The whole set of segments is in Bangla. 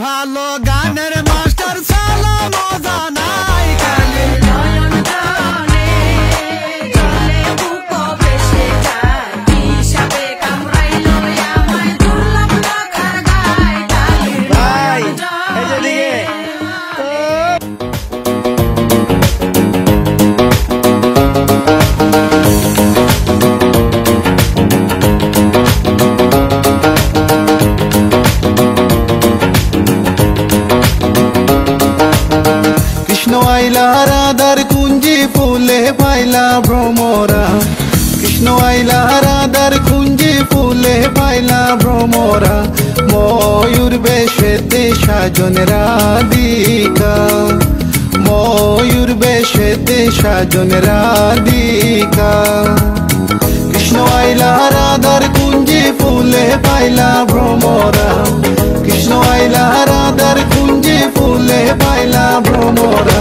ভালো গানের মাস্টার সালা মজা নাই কালে নয়ন জলে চলে বুক বেশে যায় হিসাবে কামড়াইলো আমায় দুর্লভ রাখার গায় কালে ভাই এই যে দিকে রাধার কুঞ্জি ফুলে পাইলা ভ্রমরা কৃষ্ণ আইলা রাধার কুঞ্জি ফুলে পাইলা ভ্রমরা ময়ূর বেশেতে সাজন রাধিকা ময়ূর বেশেতে সাজন রাধিকা কৃষ্ণ আইলা রাধার কুঞ্জি ফুলে পাইলা ভ্রমরা কৃষ্ণ আইলা রাধার কুঞ্জি ফুলে পাইলা ভ্রমরা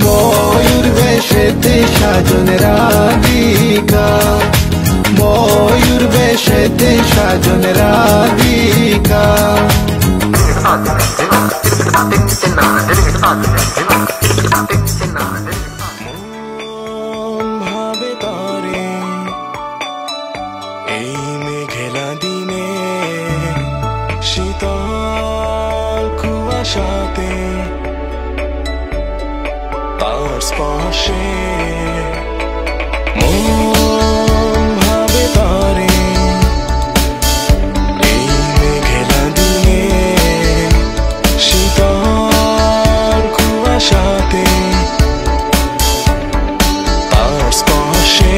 ময়ূর বেশেতে সাজন রাধিকা ময়ূর বেশেতে সাজন রাধিকা ভাবে তারে এই মেঘলা দিনে শীতল কুয়াশাতে তার স্পর্শে মন ভাবে তারে এই মেঘলা দিনে শীতল কুয়াশাতে তার স্পর্শে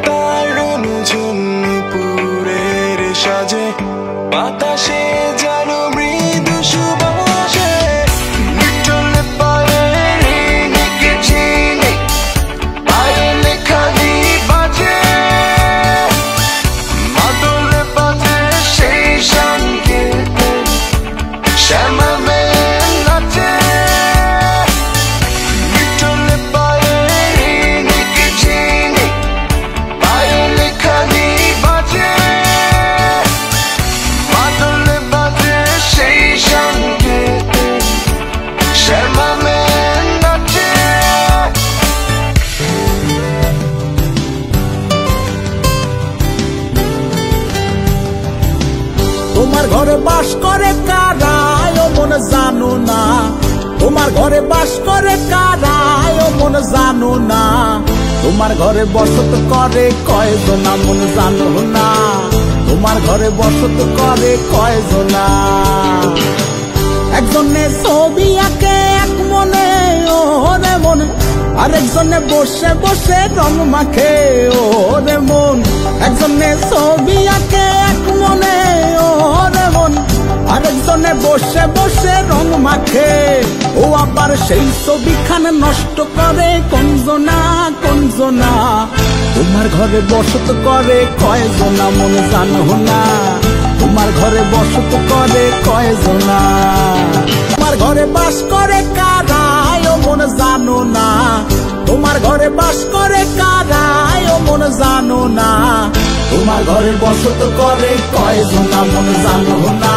তার অনুঝুন পুরের সাজে বাতাসে যেন মৃদু সুবাসে তোমার ঘরে বাস করে কারায় ও মন জানো না তোমার ঘরে বাস করে কারায় ও মন জানো না তোমার ঘরে বসত করে কয়জনা মন জানো না তোমার ঘরে বসত করে কয়জনা একজনে ছবি আঁকে এক মনে ওরে মন আরেকজনে বসে বসে রং মাখে ওরে মন একজনে ছবি আঁকে এক মনে সেই ছবিখান নষ্ট করে কঞ্জনা কঞ্জনা। তোমার ঘরে বসত করে কয়জনা মন জানো না, তোমার ঘরে বসত করে কয়জনা। তোমার ঘরে বাস করে কারা ও মন জানো না, তোমার ঘরে বাস করে কারা ও মন জানো না। তোমার ঘরে বসত করে কয়জনা মন জানো না,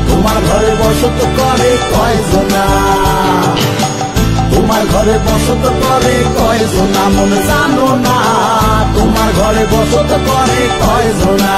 তোমার ঘরে বসত করে কয়জনা। তোমার ঘরে বসত করে কয়জনা মন জানো না, তোমার ঘরে বসত করে কয়জনা।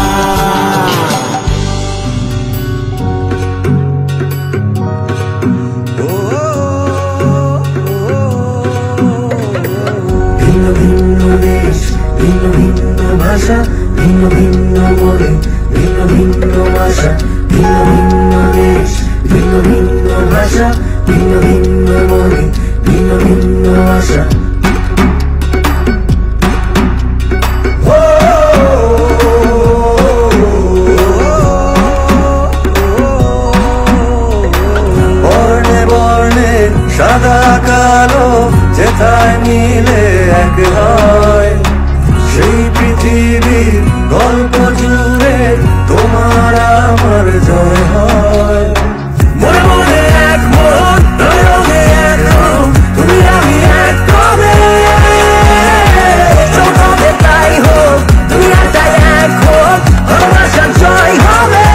ভিন্ন ভিন্ন দেশ, ভিন্ন ভিন্ন ভাষা, ভিন্ন ভিন্ন মনে, ভিন্ন ভিন্ন ভাষা, ভিন্ন ভিন্ন দেশ, ভিন্ন ভিন্ন ভাষা, ভিন্ন ভিন্ন মনে, ভিন্ন ভিন্ন ভাষা। বর্ণে বর্ণে সাদা কালো যেথায় মিলে এক হয়, সেই পৃথিবীর গল্প জুড়ে তোমার আমার জয় হয়। মনে মনে এক মন, রঙে এক রং, তুমি আমি এক কবে। চৌকাতে তাই হোক, তুমি আর তাই এক হোক, ভালোবাসার জয় হবে।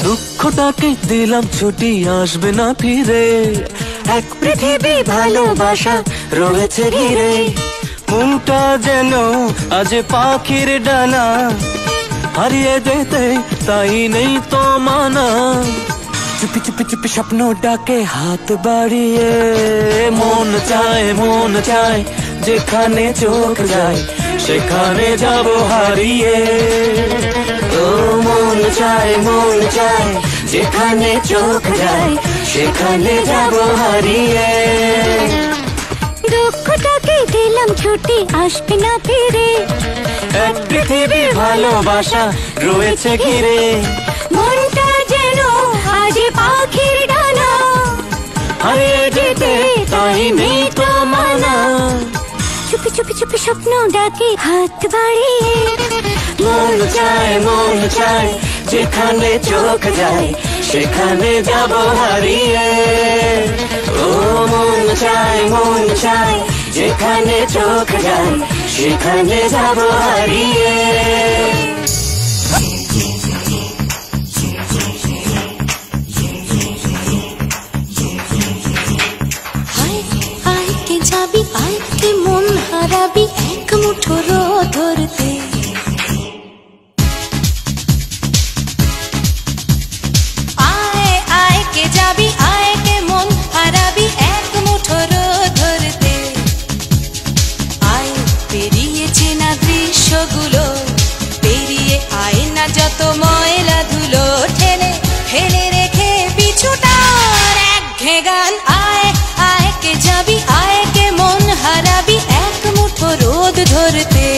দুঃখটাকে দিলাম ছুটি, আসবে না ফিরে। এক পৃথিবী ভালোবাসা রয়েছে ঘিরে। মনটা যেন আজ পাখির ডানা, হারিয়ে যেতে তাই নেই তো মানা। চুপি চুপি চুপি স্বপ্ন ডাকে হাত বাড়িয়ে। মন চায় যেখানে চোখ যায় সেখানে যাব হারিয়ে। ও মন চায় যেখানে চোখ যায় সেখানে যাব হারিয়ে। দুঃখটাকে দিলাম ছুটি, আসবে না ফিরে। এক পৃথিবী ভালোবাসা রয়েছে ঘিরে। মনটা যেন আজ পাখির ডানা, হারিয়ে যেতে তাই নেই তো মানা। চুপি চুপি চুপি স্বপ্ন ডাকে হাত বাড়িয়ে। মন চায় যেখানে চোখ যায় সেখানে যাব হারিয়ে। ও মন চায় যেখানে চোখ যায় সেখানে যাব হারিয়ে। আয় কে যাবি, আয় কে মন হারাবি, এক মুঠো রোদ ধরতে। আয় কে যাবি, আয় কে মন হারাবি, এক মুঠো রোদ ধরতে। আয় পেরিয়েছে না দৃশ্যগুলো, পেরিয়ে আয় না যত ময়লা ধুলো, ঠেলে ফেলে রেখে পিছুটার একঘেয়ে গান। আয় কে যাবি, আয় কে মন হারাবি, এক মুঠো রোদ ধরতে।